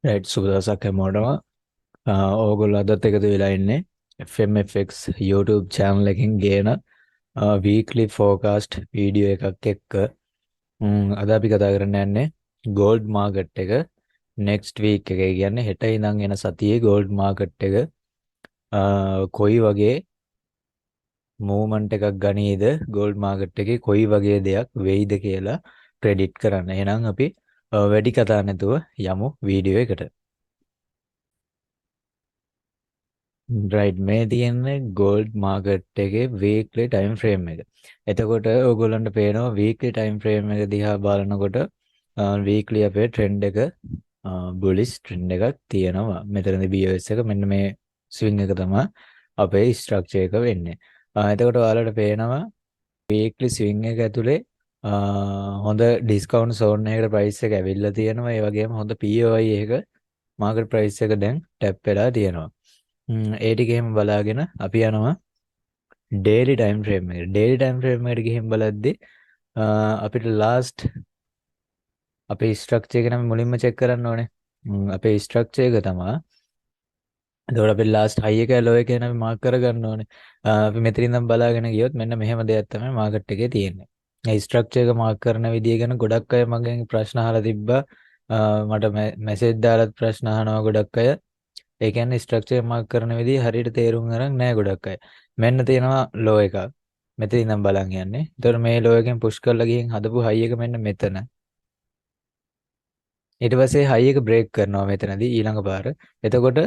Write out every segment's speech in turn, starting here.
Right සුබ දවසක් හැමෝටම. ඕගොල්ලෝ අදත් එකතු වෙලා ඉන්නේ FMFX YouTube channel එකකින් ගේන weekly forecast වීඩියෝ එකක් එක්ක. අද අපි කතා කරන්න යන්නේ gold market එක next week එකේ, කියන්නේ හෙට ඉඳන් එන සතියේ gold market එක කොයි වගේ movement එකක් ගනීද, gold market එකේ කොයි වගේ දෙයක් වෙයිද කියලා predict කරන්න. එහෙනම් අපි වැඩි කතා නැතුව යමු වීඩියෝ එකට. රයිට්, මේ තියෙන්නේ gold market එකේ weekly time frame එක. එතකොට ඔයගොල්ලන්ට පේනවා weekly time frame එක දිහා බලනකොට weekly අපේ trend එක bullish trend එකක් තියෙනවා. මෙතනදී BOS එක මෙන්න මේ swing එක තමයි අපේ structure එක වෙන්නේ. එතකොට ඔයාලට පේනවා weekly swing එක ඇතුලේ හොඳ discount zone එකකට price එක ඇවිල්ලා තියෙනවා. ඒ වගේම හොඳ POI එක market price එක දැන් tap වෙලා තියෙනවා. ඒ ටික එහෙම බලාගෙන අපි යනවා daily time frame එකට. daily time frame එකට ගිහින් බලද්දි අපිට last අපේ structure එක නම් මුලින්ම check කරන්න ඕනේ. අපේ structure එක තමයි. එතකොට අපි last high එක low එක නම් mark කරගන්න ඕනේ. අපි මෙතනින් ඉඳන් බලාගෙන ගියොත් මෙන්න මෙහෙම දෙයක් තමයි market එකේ තියෙන්නේ. මේ structure එක mark කරන විදිය ගැන ගොඩක් අය මගෙන් ප්‍රශ්න අහලා තිබ්බා. මට message දාලා ප්‍රශ්න අහනවා ගොඩක් අය. ඒ කියන්නේ ස්ට්‍රක්චර් මාක් කරන විදිහ හරියට තේරුම් ගන්න නැහැ ගොඩක් අය. මෙන්න තියෙනවා ලෝ එකක්. මෙතන ඉඳන් බලන් යන්නේ. ඒතකොට මේ ලෝ එකෙන් පුෂ් කරලා ගිහින් හදපු හයි එක මෙන්න මෙතන. ඊට පස්සේ හයි එක බ්‍රේක් කරනවා මෙතනදී ඊළඟ පාර. එතකොට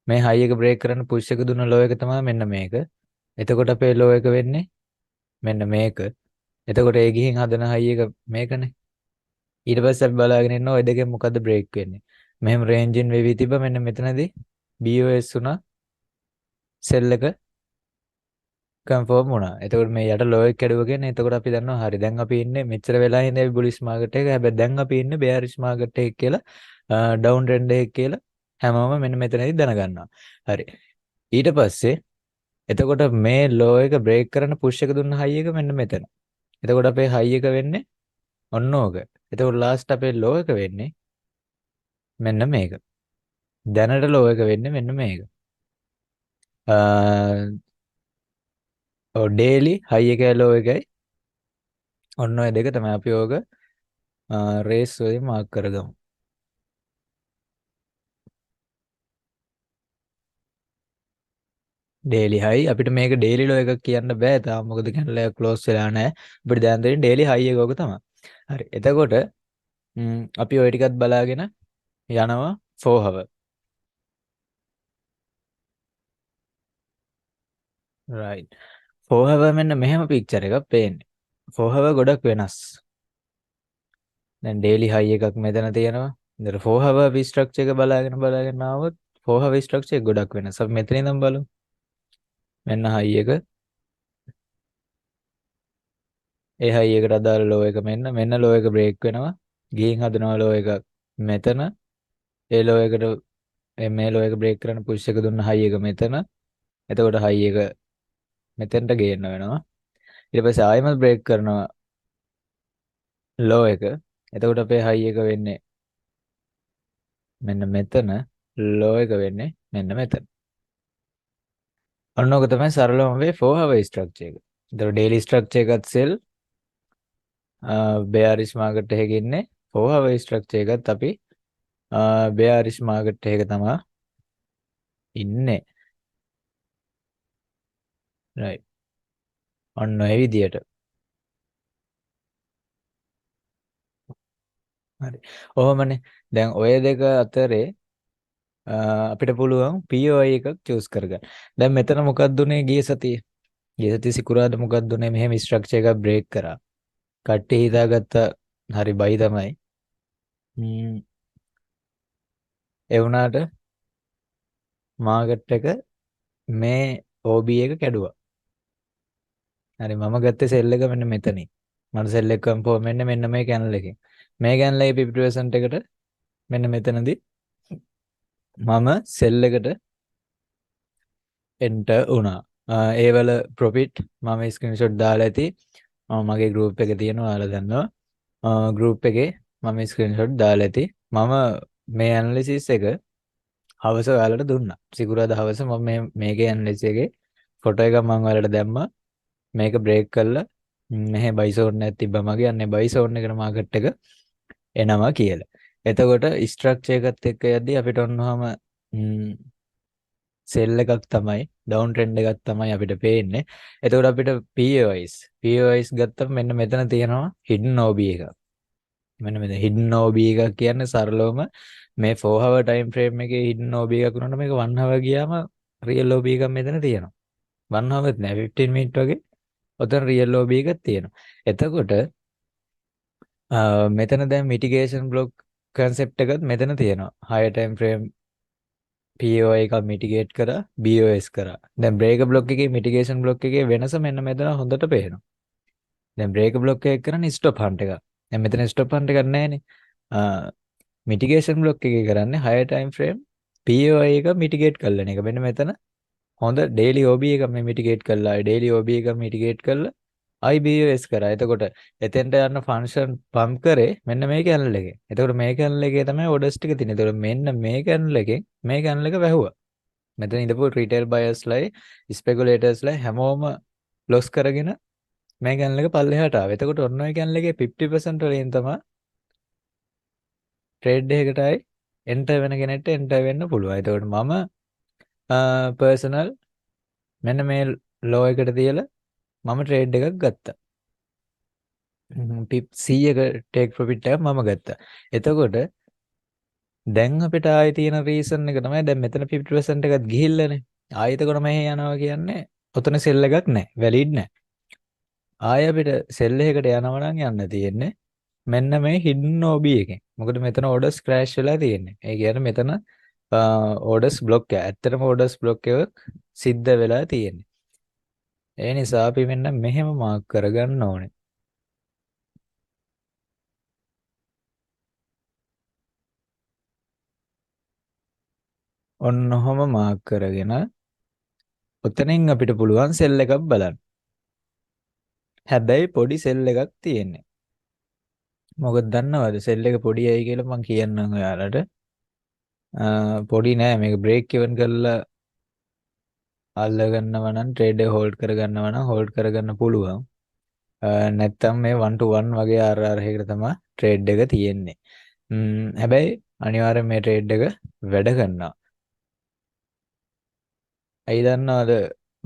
මේ හයි එක බ්‍රේක් කරන්න පුෂ් එක දුන්න ලෝ එක තමයි මෙන්න මේක. එතකොට අපේ ලෝ එක වෙන්නේ මෙන්න මේක. එතකොට ඒ ගිහින් හදන හයි එක මේකනේ. ඊට පස්සේ අපි බලාගෙන ඉන්නවා ඔය දෙකෙන් මොකද්ද බ්‍රේක් වෙන්නේ. මෙහෙම රේන්ජින් වෙවි තිබ්බ මෙන්න මෙතනදී BOS උනා සෙල් එක කන්ෆර්ම් වුණා. එතකොට මේ යට ලෝ එක කැඩුවා කියන්නේ එතකොට අපි දන්නවා හරි. දැන් අපි ඉන්නේ මෙච්චර වෙලා ඉඳන් අපි බුලිෂ් මාකට් එක. හැබැයි දැන් අපි ඉන්නේ බෙයාරිෂ් මාකට් එක කියලා ඩවුන් ට්‍රෙන්ඩ් එක කියලා හැමෝම මෙන්න මෙතනදී දැනගන්නවා. හරි. ඊට පස්සේ එතකොට මේ ලෝ එක බ්‍රේක් කරන පුෂ් එක දුන්න හයි එක මෙන්න මෙතන. එතකොට අපේ හයි එක වෙන්නේ ඔන්න ඕක. එතකොට ලාස්ට් අපේ ලෝ එක වෙන්නේ මෙන්න මේක. දැනට ලෝ එක වෙන්නේ මෙන්න මේක. ඔව් ඩේලි හයි එකයි ලෝ එකයි ඔන්න ඔය දෙක තමයි අපි ඕක රේස් වලින් මාක් කරගමු. ඩේලි හයි අපිට මේක ඩේලි ලෝ එකක් කියන්න බෑ තාම, මොකද කැන්ඩල් එක ක්ලෝස් වෙලා නැහැ. අපිට දැන් දෙන්නේ ඩේලි හයි එක ඕක තමයි. හරි. එතකොට අපි ওই ටිකත් බලාගෙන යනවා 4 hour. right. 4 hour මෙන්න මෙහෙම පික්චර් එකක් පේන්නේ. 4 hour ගොඩක් වෙනස්. දැන් ඩේලි හයි එකක් මෙතන තියෙනවා. ඉතින් 4 hour අපි ස්ට්‍රක්චර් එක බලාගෙන ආවොත් 4 hour ස්ට්‍රක්චර් එක ගොඩක් වෙනස්. අපි මෙතන ඉඳන් බලමු. මෙන්න හයි එක. ඒ හයි එකට අදාළ ලෝ එක මෙන්න ලෝ එක බ්‍රේක් වෙනවා. ගිහින් හදනවා ලෝ එක මෙතන. ඒ ලෝ එකට මේ ලෝ එක බ්‍රේක් කරන පුෂ් එක දුන්න හයි එක මෙතන. එතකොට හයි එක මෙතෙන්ට ගේන්න වෙනවා. ඊට පස්සේ ආයෙමත් බ්‍රේක් කරනවා ලෝ එක. එතකොට අපේ හයි එක වෙන්නේ මෙන්න මෙතන. ලෝ එක වෙන්නේ මෙන්න මෙතන. ඔන්න ඔක තමයි සරලවම වේ 4 hour ස්ට්‍රක්චර් එක. ඒතර ඩේලි ස්ට්‍රක්චර් එකත් සෙල් බෙයාරිෂ් මාකට් එකේ ඉන්නේ 4 hour ස්ට්‍රක්චර් එකත් අපි බෙයාරිෂ් මාකට් එකක තමයි ඉන්නේ. right. ඔන්න ඔය විදියට. හරි. ඔහොමනේ. දැන් ඔය දෙක අතරේ අපිට පුළුවන් POI එකක් චූස් කරගන්න. දැන් මෙතන මොකක්ද උනේ ගිය සතියේ? ගිය සතියේ සිකුරාදා මොකක්ද උනේ? මෙහෙම ස්ට්‍රක්චර් එකක් බ්‍රේක් කරා. කට්ටිය හිතාගත්ත හරි බයි තමයි. ඒ වුණාට මාකට් එක මේ OB එක කැඩුවා. හරි, මම ගත්තේ සෙල් එක මෙන්න මෙතනින්. මට සෙල් එක කන්ෆර්ම් වෙන්නේ මෙන්න මේ කැනල් එකෙන්. මේ කැනල් එකේ පිපිටුවසන්ට් එකට මෙන්න මෙතනදී මම සෙල් එකට එන්ටර් වුණා. ඒ වල ප්‍රොෆිට් මම ස්ක්‍රීන්ෂොට් දාලා ඇති. මගේ ගෲප් එකේ තියෙනවා ඔයාලා දන්නවා. ගෲප් එකේ මම ස්ක්‍රීන්ෂොට් දාලා ඇති. මම මේ ඇනලිසිස් එක හවස ඔයාලට දුන්නා. සිකුරාදා හවස මම මේකේ ඇනලිසිස් එකේ ෆොටෝ එකක් මම ඔයාලට දැම්මා. මේක බ්‍රේක් කරලා මෙහෙ බයිසෝන් එකක් තිබ්බා මගේ. අන්නේ බයිසෝන් එකට මාකට් එක එනවා කියලා. එතකොට ස්ට්‍රක්චර් එකත් එක්ක යද්දී අපිට ඔන්නෝම සෙල් එකක් තමයි ඩවුන් ට්‍රෙන්ඩ් එකක් තමයි අපිට පේන්නේ. එතකොට අපිට POIs ගත්තම මෙන්න මෙතන තියෙනවා hidden OB එක. මෙන්න මෙතන hidden OB එක කියන්නේ සරලවම මේ 4 hour time frame එකේ hidden OB එකක් වුණාට මේක 1 hour ගියාම real OB එකක් මෙතන තියෙනවා. 1 hour නෑ 15 minute වගේ ඔතන real OB එකක් තියෙනවා. එතකොට මෙතන දැන් mitigation block concept එකත් මෙතන තියෙනවා. higher time frame PO එක මිටිගේට් කරා BOS කරා. දැන් බ්‍රේක් බ්ලොක් එකේ මිටිගේෂන් බ්ලොක් එකේ වෙනස මෙන්න මෙතන හොඳට පේනවා. දැන් බ්‍රේක් බ්ලොක් එක කරන්නේ ස්ටොප් හන්ට් එක. දැන් මෙතන ස්ටොප් හන්ට් එකක් නැහැනේ. මිටිගේෂන් බ්ලොක් එකේ කරන්නේ higher time frame PO එක මිටිගේට් කරන එක. මෙන්න මෙතන හොඳ daily OB එක මේ මිටිගේට් කළා. daily OB එක මිටිගේට් කළා. IBOS කරා. එතකොට එතෙන්ට යන ෆන්ක්ෂන් පම්ප් කරේ මෙන්න මේ කැනල් එකේ. එතකොට මේ කැනල් එකේ තමයි ඕඩර්ස් ටික තියෙන්නේ. එතකොට මෙන්න මේ කැනල් එකෙන් මේ කැනල් එක වැහුවා. මෙතන ඉඳපු රිටේල් බයර්ස්ලයි ස්පෙකුලේටර්ස්ලයි හැමෝම ලොස් කරගෙන මේ කැනල් එක පල්ලෙහාට ආවා. එතකොට ඔන්න ඔය කැනල් එකේ 50% වලින් තමයි ට්‍රේඩ් එකකටයි එන්ටර් වෙන කෙනෙක්ට එන්ටර් වෙන්න පුළුවන්. එතකොට මම පර්සනල් මෙන්න මේ ලෝ එකට තියලා මම ට්‍රේඩ් එකක් ගත්තා. පිප් 100ක ටේක් ප්‍රොෆිට් එකක් මම ගත්තා. එතකොට දැන් අපිට ආයේ තියෙන රීසන් එක තමයි දැන් මෙතන 50% එකක් ගිහිල්ලානේ. ආයෙත් කොට මෙහෙ යනවා කියන්නේ ඔතන සෙල් එකක් නැහැ. වැලිඩ් නැහැ. ආයෙ අපිට සෙල් එකකට යනවා නම් යන්න තියෙන්නේ මෙන්න මේ hidden OB එකෙන්. මොකද මෙතන orders crash වෙලා තියෙන්නේ. ඒ කියන්නේ මෙතන orders block එක. ඇත්තටම orders block එකක් සිද්ධ වෙලා තියෙන්නේ. ඒ නිසා අපි මෙන්න මෙහෙම මාක් කරගන්න ඕනේ. ඔන්න ඔහොම මාක් කරගෙන ඔතනින් අපිට පුළුවන් සෙල් එකක් බලන්න. හැබැයි පොඩි සෙල් එකක් තියෙන්නේ. මොකද දන්නවද සෙල් එක පොඩි අය කියලා මම කියන්නම් ඔයාලට. පොඩි නෑ මේක බ්‍රේක් ඉවන් කරලා අල්ල ගන්නවා නම් ට්‍රේඩ් එක හෝල්ඩ් කරගන්නවා නම් හෝල්ඩ් කරගන්න පුළුවන්. නැත්තම් මේ 1 to 1 වගේ RR එකකට තමයි ට්‍රේඩ් එක තියෙන්නේ. හැබැයි අනිවාර්යෙන් මේ ට්‍රේඩ් එක වැඩ කරනවා. ඇයි දන්නවද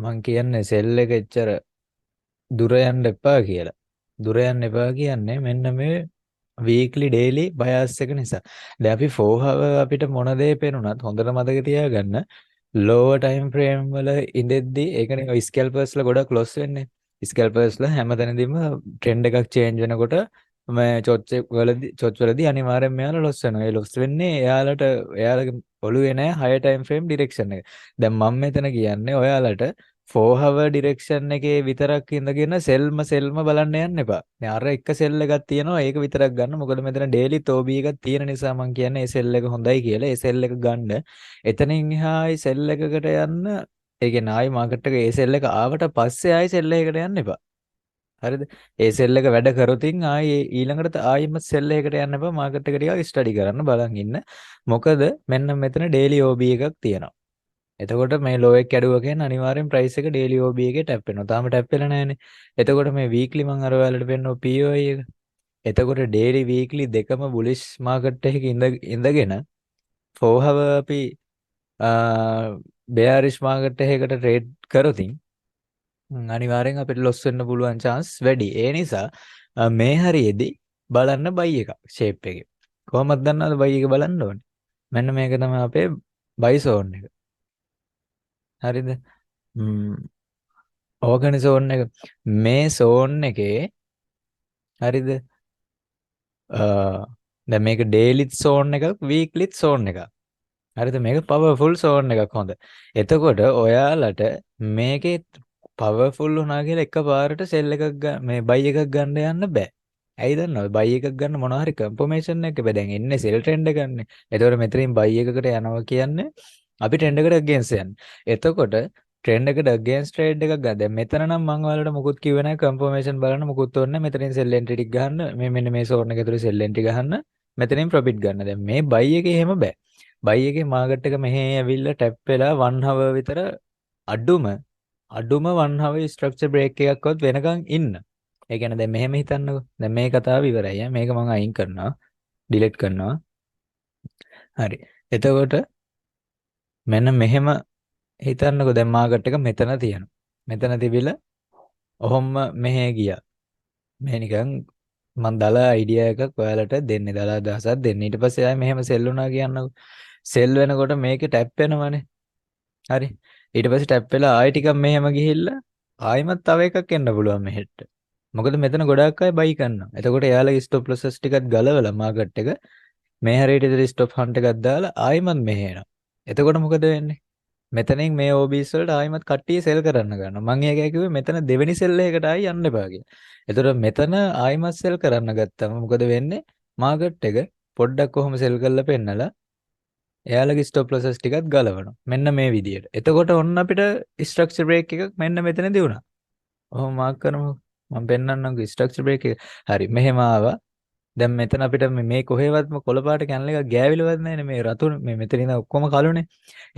මං කියන්නේ සෙල් එක එච්චර දුර යන්න එපා කියලා. දුර යන්න එපා කියන්නේ මෙන්න මේ weekly daily bias එක නිසා. දැන් අපි 4 hour අපිට මොන දේ පේනුණත් හොඳට මතක තියාගන්න lower time frame වල ඉඳෙද්දි ඒ කියන්නේ ඔය scalpers ලා ගොඩක් loss වෙන්නේ. scalpers ලා හැමතැනදීම trend එකක් change වෙනකොට මේ චොච් වලදී අනිවාර්යෙන් මෙයාලා loss වෙනවා. ඒ loss වෙන්නේ එයාලගේ ඔළුවේ නැහැ higher time frame direction එක. දැන් මම මෙතන කියන්නේ ඔයාලට 4 hour direction එකේ විතරක් ඉඳගෙන සෙල්ම බලන්න යන්න එපා. දැන් අර එක සෙල් එකක් තියෙනවා ඒක විතරක් ගන්න. මොකද මෙතන daily TOB එකක් තියෙන නිසා මම කියන්නේ ඒ සෙල් එක හොඳයි කියලා. ඒ සෙල් එක ගන්න. එතනින් එහා ආයි සෙල් එකකට යන්න. ඒ කියන්නේ ආයි මාකට් එක ඒ සෙල් එක ආවට පස්සේ ආයි සෙල් එකකට යන්න එපා. හරිද? ඒ සෙල් එක වැඩ කරොතින් ආයි ඊළඟට ආයිම සෙල් එකකට යන්න එපා. මාකට් එක ටිකක් ස්ටඩි කරන්න බලන් ඉන්න. මොකද මෙන්න මෙතන daily OB එකක් තියෙනවා. එතකොට මේ ලෝ එක කැඩුවා කියන්නේ අනිවාර්යෙන් ප්‍රයිස් එක daily OB එකේ ටැප් වෙනවා. තාම ටැප් වෙලා නැහැනේ. එතකොට මේ weekly මම අර ඔයාලට පෙන්නන POI එක. එතකොට daily weekly දෙකම bullish market එකක ඉඳගෙන 4 hour අපි bearish market එකකට trade කරොතින් අනිවාර්යෙන් අපිට loss වෙන්න පුළුවන් chance වැඩි. ඒ නිසා මේ හරියේදී බලන්න buy එක shape එකේ. කොහොමද දන්නවද buy එක බලන්න ඕනේ? මෙන්න මේක තමයි අපේ buy zone එක. හරිද? ඕකනේ zone එක. මේ zone එකේ හරිද? දැන් මේක daily zone එකක් weekly zone එකක්. හරිද? මේක powerful zone එකක් හොඳ. එතකොට ඔයාලට මේකේ powerful වුණා කියලා එකපාරට sell එකක් මේ buy එකක් ගන්න යන්න බෑ. ඇයි දන්නවද? buy එකක් ගන්න මොනවා හරි confirmation එකක් බෑ. දැන් එන්නේ sell trend එක ගන්න. එතකොට මෙතනින් buy එකකට යනවා කියන්නේ අපි trend එකට against යන්නේ. එතකොට trend එකට against trade එකක් ගන්න. දැන් මෙතන නම් මම ඔයාලට මුකුත් කිව්වේ නැහැ confirmation බලන්න මුකුත් ඕනේ නැහැ. මෙතනින් sell entry ටික ගන්න. මේ මෙන්න මේ zone එක ඇතුලේ sell entry ගහන්න. මෙතනින් ප්‍රොෆිට් ගන්න. දැන් මේ බයි එකේ එහෙම බෑ. බයි එකේ මාකට් එක මෙහෙ ඇවිල්ලා ටැප් වෙලා 1 hour විතර අඩුම 1 hour ස්ට්‍රක්චර් බ්‍රේක් එකක්වත් වෙනකන් ඉන්න. ඒ කියන්නේ දැන් මෙහෙම හිතන්නකෝ. දැන් මේ කතාව ඉවරයි. මේක මම අයින් කරනවා. ඩිලීට් කරනවා. හරි. එතකොට මෙන්න මෙහෙම හිතන්නකෝ දැන් මාකට් එක මෙතන තියෙනවා. මෙතන තිබිලා ඔහොම මෙහෙ ගියා. මේ නිකන් මම දාලා අයිඩියා එකක් ඔයාලට දෙන්නේ. දාලා අදහසක් දෙන්නේ. ඊට පස්සේ ආයෙ මෙහෙම සෙල් වුණා කියන්නකෝ. සෙල් වෙනකොට මේකේ ටැප් වෙනවනේ. හරි. ඊට පස්සේ ටැප් වෙලා ආයෙ ටිකක් මෙහෙම ගිහිල්ලා ආයෙමත් තව එකක් එන්න පුළුවන් මෙහෙට. මොකද මෙතන ගොඩාක් අය බයි කරනවා. එතකොට එයාලගේ ස්ටොප් ලොසස් ටිකත් ගලවලා මාකට් එක මේ හරියට ඉතින් ස්ටොප් හන්ට් එකක් දාලා ආයෙමත් මෙහෙ එනවා. එතකොට මොකද වෙන්නේ? මෙතනින් මේ OBs වලට ආයෙමත් කට්ටිය සෙල් කරන්න ගන්නවා. මම ඒකයි කිව්වේ මෙතන දෙවෙනි සෙල් එකකට ආයෙ යන්න එපා කියලා. එතකොට මෙතන ආයෙමත් සෙල් කරන්න ගත්තම මොකද වෙන්නේ? මාකට් එක පොඩ්ඩක් කොහොම සෙල් කරලා පෙන්නලා එයාලගේ ස්ටොප් ලොසස් ටිකත් ගලවනවා. මෙන්න මේ විදියට. එතකොට ඔන්න අපිට ස්ට්‍රක්චර් බ්‍රේක් එකක් මෙන්න මෙතනදී වුණා. ඔහොම මාක් කරමු. මම පෙන්නන්නම්කෝ ස්ට්‍රක්චර් බ්‍රේක් එක. හරි මෙහෙම ආවා. දැන් මෙතන අපිට මේ කොහෙවත්ම කොළ පාට කැනල එකක් ගෑවිලවත් නැහැ මේ රතු මේ මෙතන ඉඳන් ඔක්කොම කළුනේ.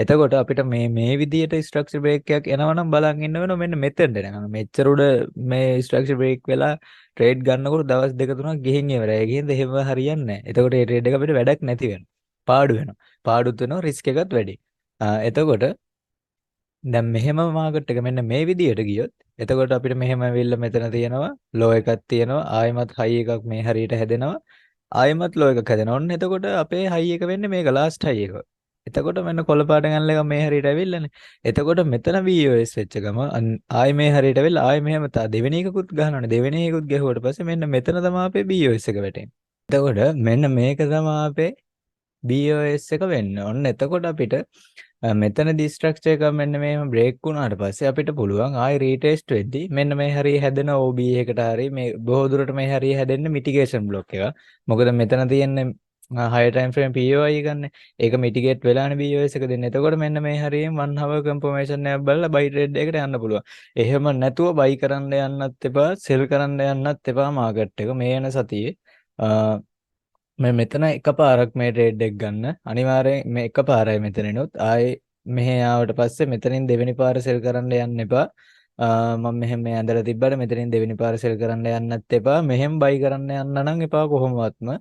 එතකොට අපිට මේ විදියට ස්ට්‍රක්චර් බ්‍රේක් එකක් එනවනම් බලන් ඉන්න වෙනවා මෙන්න මෙතෙන්ට එනකම්. මෙච්චර උඩ මේ ස්ට්‍රක්චර් බ්‍රේක් වෙලා ට්‍රේඩ් ගන්නකොට දවස් දෙක තුනක් ගිහින් ඉවරයි. ඒකෙන්ද එහෙම හරියන්නේ නැහැ. එතකොට මේ ට්‍රේඩ් එක අපිට වැඩක් නැති වෙනවා. පාඩු වෙනවා. පාඩුත් වෙනවා රිස්ක් එකත් වැඩි. එතකොට දැන් මෙහෙම මාකට් එක මෙන්න මේ විදියට ගියොත් එතකොට අපිට මෙහෙම ඇවිල්ලා මෙතන තියෙනවා ලෝ එකක් තියෙනවා ආයෙමත් හයි එකක් මේ හරියට හැදෙනවා ආයෙමත් ලෝ එකක් හැදෙනවා. ඔන්න එතකොට අපේ හයි එක වෙන්නේ මේක ලාස්ට් හයි එක. එතකොට මෙන්න කොළ පාට ගන්න එක මේ හරියට ඇවිල්ලානේ. එතකොට මෙතන VOS වෙච්ච ගම ආයෙ මේ හරියට ඇවිල්ලා ආයෙ මෙහෙම දෙවෙනි එකකුත් ගහනවානේ. දෙවෙනි එකකුත් ගැහුවට පස්සේ මෙන්න මෙතන තමයි අපේ BOS එක වැටෙන්නේ. එතකොට මෙන්න මේක තමයි අපේ BOS එක වෙන්නේ. ඔන්න එතකොට අපිට මෙතනදී ස්ට්‍රක්චර් එක මෙන්න මේම බ්‍රේක් වුණාට පස්සේ අපිට පුළුවන් ආයි රීටෙස්ට් වෙද්දී මෙන්න මේ හරිය හැදෙන OB එකට හරිය මේ බොහෝ දුරට මේ හරිය හැදෙන්නේ මිටිගේෂන් බ්ලොක් එක. මොකද මෙතන තියෙන්නේ higher time frame POI ගන්න. ඒක මිටිගේට් වෙලානේ BOS එක දෙන්නේ. එතකොට මෙන්න මේ හරියෙන් 1 hour confirmation එකක් බලලා buy trade එකකට යන්න පුළුවන්. එහෙම නැතුව buy කරන්න යන්නත් එපා, sell කරන්න යන්නත් එපා මාකට් එක මේ යන සතියේ. මේ මෙතන එකපාරක් මේ ට්‍රේඩ් එක ගන්න අනිවාර්යෙන් මේ එකපාරයි මෙතනිනුත් ආයේ මෙහෙ ආවට පස්සේ මෙතනින් දෙවෙනි පාර සෙල් කරන්න යන්න එපා. මම මෙහෙම මේ ඇඳලා තිබ්බට මෙතනින් දෙවෙනි පාර සෙල් කරන්න යන්නත් එපා. මෙහෙම බයි කරන්න යන්න නම් එපා කොහොමවත්ම.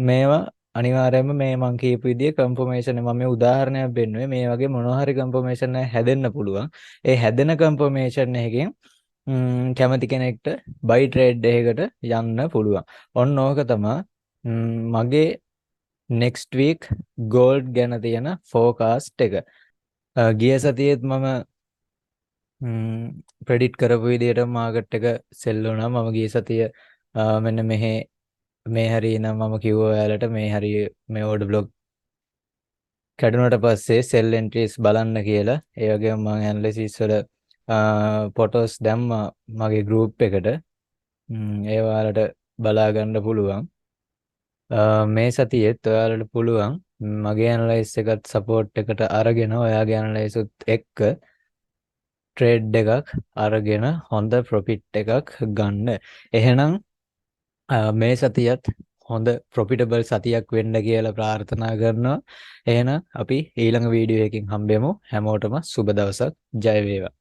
මේවා අනිවාර්යයෙන්ම මේ මං කියපු විදිහේ කන්ෆර්මේෂන් මම මේ උදාහරණයක් දෙන්නුවේ මේ වගේ මොනවා හරි කන්ෆර්මේෂන් එක හැදෙන්න පුළුවන්. ඒ හැදෙන කන්ෆර්මේෂන් එකකින් කැමති කෙනෙක්ට බයි ට්‍රේඩ් එකකට යන්න පුළුවන්. ඔන්න ඕක තමයි මගේ next week gold ගැන තියෙන forecast එක. ගිය සතියේත් මම predict කරපු විදිහට මාකට් එක sell වුණා. මම ගිය සතිය මෙන්න මේ හරිය නම් මම කිව්වා ඔයාලට මේ හරිය මේ order block කැඩුනට පස්සේ sell entries බලන්න කියලා. ඒ වගේම මම analysis වල photos දැම්මා මගේ group එකට. ඒ ඔයාලට බලා ගන්න පුළුවන්. මේ සතියේත් ඔයාලට පුළුවන් මගේ ඇනලයිස් එකත් සපෝට් එකට අරගෙන ඔයාගේ ඇනලයිස් උත් එක්ක ට්‍රේඩ් එකක් අරගෙන හොඳ ප්‍රොෆිට් එකක් ගන්න. එහෙනම් මේ සතියත් හොඳ ප්‍රොෆිටබල් සතියක් වෙන්න කියලා ප්‍රාර්ථනා කරනවා. එහෙනම් අපි ඊළඟ වීඩියෝ එකකින් හම්බෙමු. හැමෝටම සුබ දවසක්. ජය වේවා.